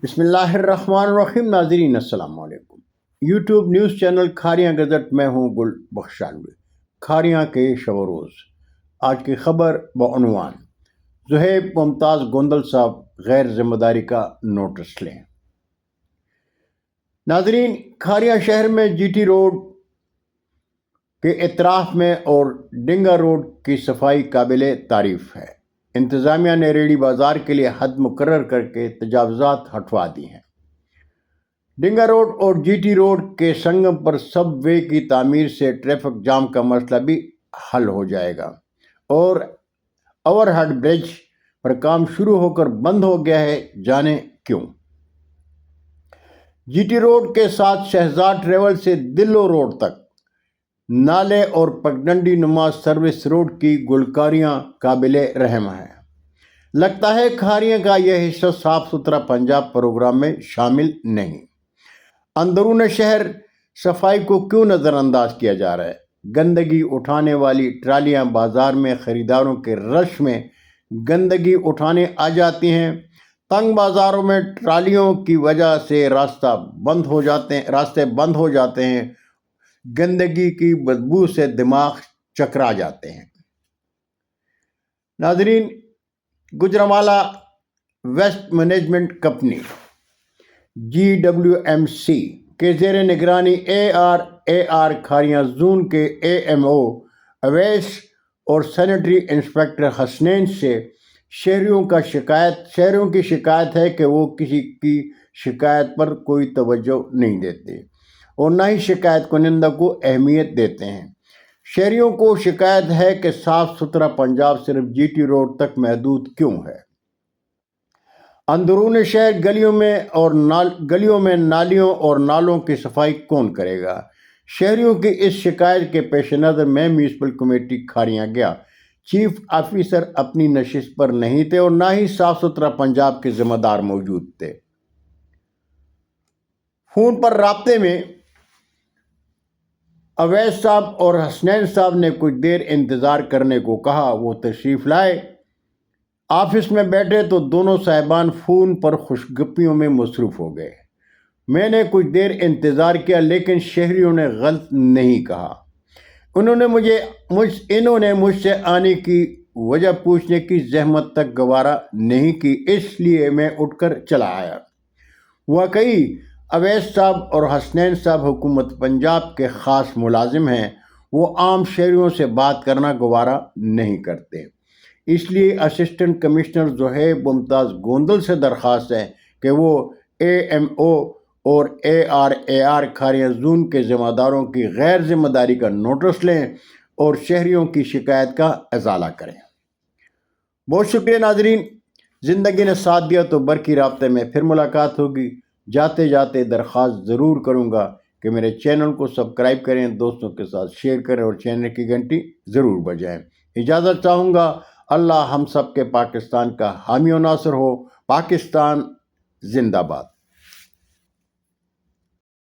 بسم اللہ الرحمن الرحیم۔ ناظرین السلام علیکم۔ YouTube news channel Kharian gazette میں ہوں گل بخشانوی۔ کھاریاں کے شب و روز آج کی خبر بعنوان زہیب ممتاز گوندل صاحب غیر ذمہ داری کا نوٹس لیں۔ ناظرین، کھاریاں شہر میں جی ٹی روڈ کے اطراف میں اور ڈنگا روڈ کی صفائی قابل تعریف ہے۔ انتظامیہ نے ریڑھی بازار کے لیے حد مقرر کر کے تجاوزات ہٹوا دی ہیں۔ ڈنگا روڈ اور جی ٹی روڈ کے سنگم پر سب وے کی تعمیر سے ٹریفک جام کا مسئلہ بھی حل ہو جائے گا، اور اوور ہیڈ برج پر کام شروع ہو کر بند ہو گیا ہے، جانے کیوں؟ جی ٹی روڈ کے ساتھ شہزاد ٹریول سے دلو روڈ تک نالے اور پگڈنڈی نما سروس روڈ کی گلکاریاں قابل رحم ہیں۔ لگتا ہے کھاریاں کا یہ حصہ صاف ستھرا پنجاب پروگرام میں شامل نہیں۔ اندرون شہر صفائی کو کیوں نظر انداز کیا جا رہا ہے؟ گندگی اٹھانے والی ٹرالیاں بازار میں خریداروں کے رش میں گندگی اٹھانے آ جاتی ہیں۔ تنگ بازاروں میں ٹرالیوں کی وجہ سے راستے بند ہو جاتے ہیں۔ گندگی کی بدبو سے دماغ چکرا جاتے ہیں۔ ناظرین، Gujranwala waste management company GWMC کے زیر نگرانی AR کھاریاں زون کے AMO اویس اور سینیٹری انسپیکٹر حسنین سے شہریوں کی شکایت ہے کہ وہ کسی کی شکایت پر کوئی توجہ نہیں دیتے اور نہ ہی شکایت کنندہ کو اہمیت دیتے ہیں۔ شہریوں کو شکایت ہے کہ صاف ستھرا پنجاب صرف جی ٹی روڈ تک محدود کیوں ہے؟ اندرون شہر گلیوں میں نالیوں اور نالوں کی صفائی کون کرے گا؟ شہریوں کی اس شکایت کے پیش نظر میں میونسپل کمیٹی کھاریاں گیا۔ چیف آفیسر اپنی نشست پر نہیں تھے اور نہ ہی صاف ستھرا پنجاب کے ذمہ دار موجود تھے۔ فون پر رابطے میں اویس صاحب اور حسنین صاحب نے کچھ دیر انتظار کرنے کو کہا۔ وہ تشریف لائے۔ آفس میں بیٹھے تو دونوں صاحبان فون پر خوشگپیوں میں مصروف ہو گئے۔ میں نے کچھ دیر انتظار کیا، لیکن شہریوں نے غلط نہیں کہا۔ انہوں نے مجھ سے آنے کی وجہ پوچھنے کی زحمت تک گوارا نہیں کی، اس لیے میں اٹھ کر چلا آیا۔ واقعی اویس صاحب اور حسنین صاحب حکومت پنجاب کے خاص ملازم ہیں۔ وہ عام شہریوں سے بات کرنا گوارا نہیں کرتے۔ اس لیے اسسٹنٹ کمشنر زہیب ممتاز گوندل سے درخواست ہے کہ وہ AMO اور AR کھاریاں زون کے ذمہ داروں کی غیر ذمہ داری کا نوٹس لیں اور شہریوں کی شکایت کا ازالہ کریں۔ بہت شکریہ ناظرین، زندگی نے ساتھ دیا تو برقی رابطے میں پھر ملاقات ہوگی۔ جاتے جاتے درخواست ضرور کروں گا کہ میرے چینل کو سبسکرائب کریں، دوستوں کے ساتھ شیئر کریں اور چینل کی گھنٹی ضرور بجائیں۔ اجازت چاہوں گا۔ اللہ ہم سب کے پاکستان کا حامی و ناصر ہو۔ پاکستان زندہ باد۔